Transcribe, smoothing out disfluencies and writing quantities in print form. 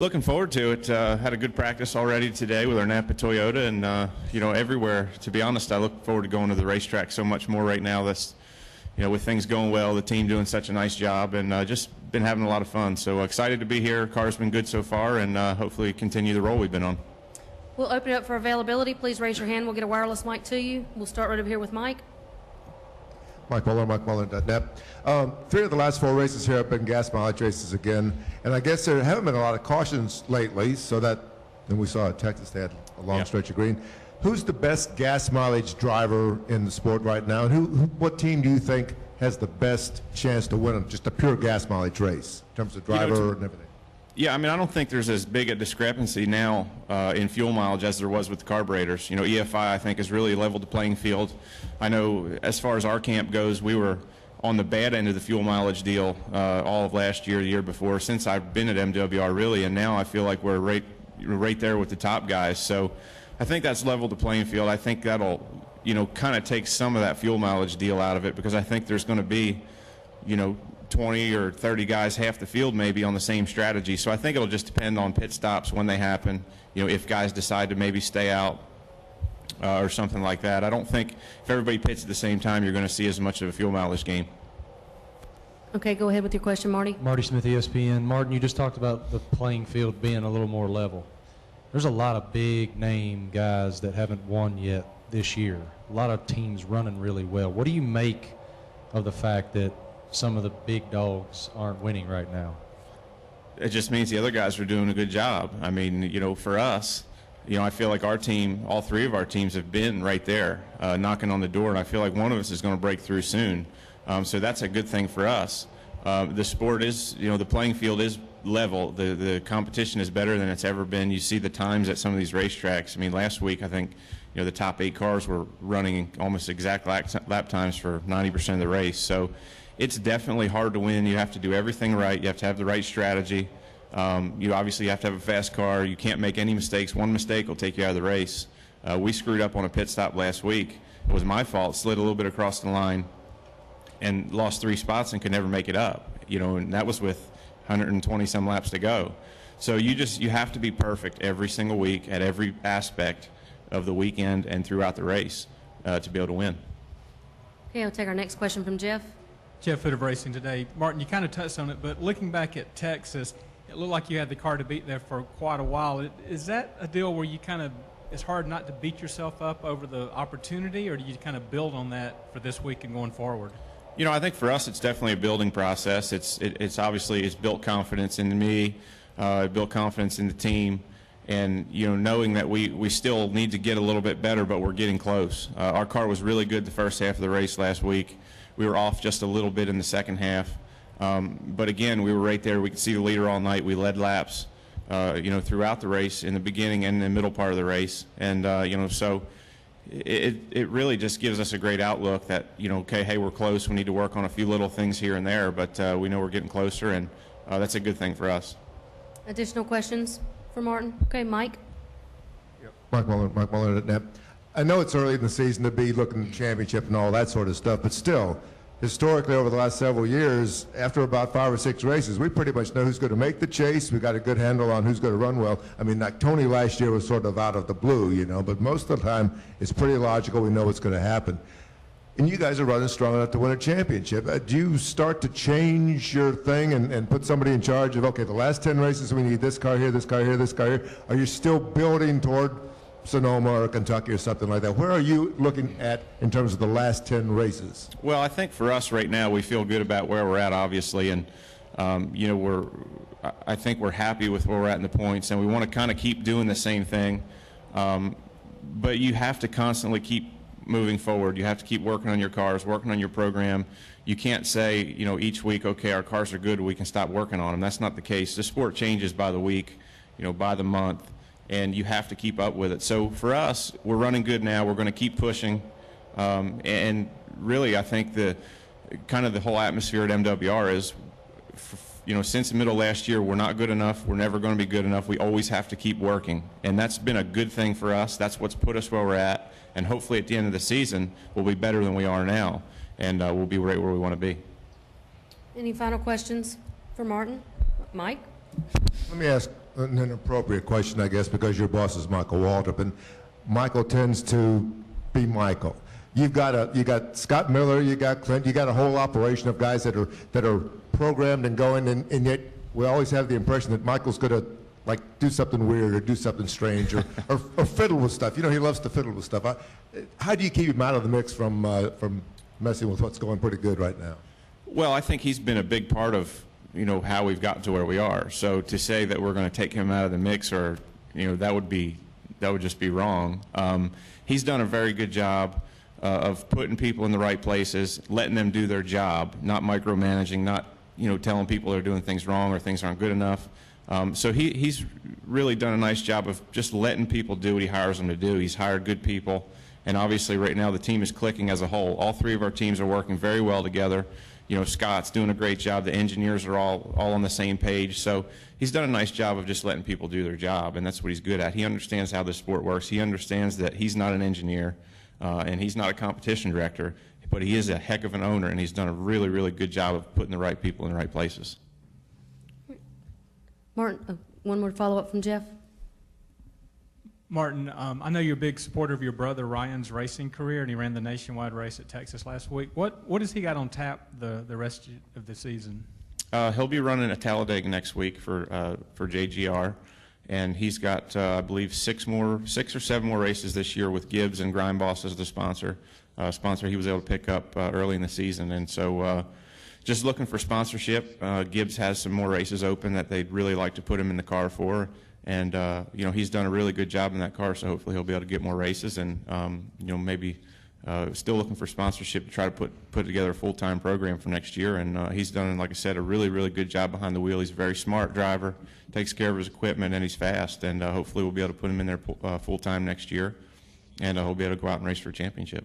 Looking forward to it. Had a good practice already today with our Napa Toyota, and everywhere. To be honest, I look forward to going to the racetrack so much more right now. That's with things going well, the team doing such a nice job, and just been having a lot of fun. So excited to be here. Car's been good so far, and hopefully continue the role we've been on. We'll open it up for availability. Please raise your hand. We'll get a wireless mic to you. We'll start right over here with Mike. Mike Muller.net. Three of the last four races here have been gas mileage races again, and I guess there haven't been a lot of cautions lately, so that, and we saw at Texas they had a long stretch of green. Who's the best gas mileage driver in the sport right now, and what team do you think has the best chance to win just a pure gas mileage race in terms of driver and everything? Yeah, I mean, I don't think there's as big a discrepancy now in fuel mileage as there was with the carburetors. EFI, I think, has really leveled the playing field. I know as far as our camp goes, we were on the bad end of the fuel mileage deal all of last year, the year before, since I've been at MWR, really, and now I feel like we're right there with the top guys. So I think that's leveled the playing field. I think that'll, kind of take some of that fuel mileage deal out of it, because I think there's going to be, 20 or 30 guys, half the field maybe, on the same strategy. So I think it'll just depend on pit stops when they happen, if guys decide to maybe stay out or something like that. I don't think if everybody pits at the same time, you're going to see as much of a fuel mileage game. Okay, go ahead with your question, Marty. Marty Smith, ESPN. Martin, you just talked about the playing field being a little more level. There's a lot of big name guys that haven't won yet this year. A lot of teams running really well. What do you make of the fact that some of the big dogs aren't winning right now? It just means the other guys are doing a good job. I mean, for us, I feel like our team, all three of our teams have been right there knocking on the door, and I feel like one of us is going to break through soon. So that's a good thing for us. The sport is, the playing field is level. The competition is better than it's ever been. You see the times at some of these racetracks. I mean, last week, I think, the top 8 cars were running almost exact lap times for 90% of the race. So it's definitely hard to win. You have to do everything right. You have to have the right strategy. You obviously have to have a fast car. You can't make any mistakes. One mistake will take you out of the race. We screwed up on a pit stop last week. It was my fault. Slid a little bit across the line and lost 3 spots and could never make it up. And that was with 120 some laps to go. So you have to be perfect every single week at every aspect of the weekend and throughout the race to be able to win. Okay, I'll take our next question from Jeff. Jeff Hood of Racing Today. Martin, you kind of touched on it, but looking back at Texas, it looked like you had the car to beat there for quite a while. Is that a deal where you it's hard not to beat yourself up over the opportunity, or do you kind of build on that for this week and going forward? I think for us it's definitely a building process. It's obviously it's built confidence in me, built confidence in the team, and knowing that we still need to get a little bit better, but we're getting close. Our car was really good the first half of the race last week. We were off just a little bit in the second half. But again, we were right there. We could see the leader all night. We led laps, throughout the race, in the beginning and in the middle part of the race. And, so it really just gives us a great outlook that, okay, hey, we're close. We need to work on a few little things here and there, but we know we're getting closer, and that's a good thing for us. Additional questions for Martin? Okay, Mike. Yep. Mike Muller.net. I know it's early in the season to be looking at the championship and all that sort of stuff, but still, historically over the last several years, after about 5 or 6 races, we pretty much know who's going to make the chase. We got a good handle on who's going to run well. I mean, like Tony last year was sort of out of the blue, but most of the time it's pretty logical. We know what's going to happen. And you guys are running strong enough to win a championship. Do you start to change your thing and put somebody in charge of, okay, the last 10 races we need this car here, this car here, this car here? Are you still building toward Sonoma or Kentucky or something like that? Where are you looking at in terms of the last 10 races? Well, I think for us right now, we feel good about where we're at, obviously, and I think we're happy with where we're at in the points, and we want to kind of keep doing the same thing. But you have to constantly keep moving forward. You have to keep working on your cars, working on your program. You can't say, each week, okay, our cars are good, we can stop working on them. That's not the case. The sport changes by the week, by the month, and you have to keep up with it. So for us, we're running good now. We're going to keep pushing, and really, I think the whole atmosphere at MWR is, since the middle of last year, we're not good enough. We're never going to be good enough. We always have to keep working, and that's been a good thing for us. That's what's put us where we're at, and hopefully at the end of the season, we'll be better than we are now, and we'll be right where we want to be. Any final questions for Martin? Mike? Let me ask an inappropriate question, I guess, because your boss is Michael Waltrip, and Michael tends to be Michael. You got Scott Miller, you got Clint, you got a whole operation of guys that are programmed and going, and yet we always have the impression that Michael's going to like do something weird or do something strange or fiddle with stuff. You know, he loves to fiddle with stuff. How do you keep him out of the mix from messing with what's going pretty good right now? Well, I think he's been a big part of, you know, how we've gotten to where we are. So to say that we're going to take him out of the mix, or, you know, that would just be wrong. He's done a very good job of putting people in the right places, letting them do their job, not micromanaging, not, you know, telling people they're doing things wrong or things aren't good enough. So he's really done a nice job of just letting people do what he hires them to do. He's hired good people, and obviously right now the team is clicking as a whole. All three of our teams are working very well together. You know, Scott's doing a great job. The engineers are all on the same page. So he's done a nice job of just letting people do their job, and that's what he's good at. He understands how the sport works. He understands that he's not an engineer, and he's not a competition director, but he is a heck of an owner, and he's done a really, really good job of putting the right people in the right places. Martin, one more follow-up from Jeff. Martin, I know you're a big supporter of your brother Ryan's racing career, and he ran the nationwide race at Texas last week. What has he got on tap the rest of the season? He'll be running at Talladega next week for JGR, and he's got I believe 6 or 7 more races this year with Gibbs and Grindboss as the sponsor he was able to pick up early in the season, and so just looking for sponsorship. Gibbs has some more races open that they'd really like to put him in the car for. And, you know, he's done a really good job in that car, so hopefully he'll be able to get more races. And, you know, maybe still looking for sponsorship to try to put together a full-time program for next year. And he's done, like I said, a really, really good job behind the wheel. He's a very smart driver, takes care of his equipment, and he's fast. And hopefully we'll be able to put him in there full-time next year. And he'll be able to go out and race for a championship.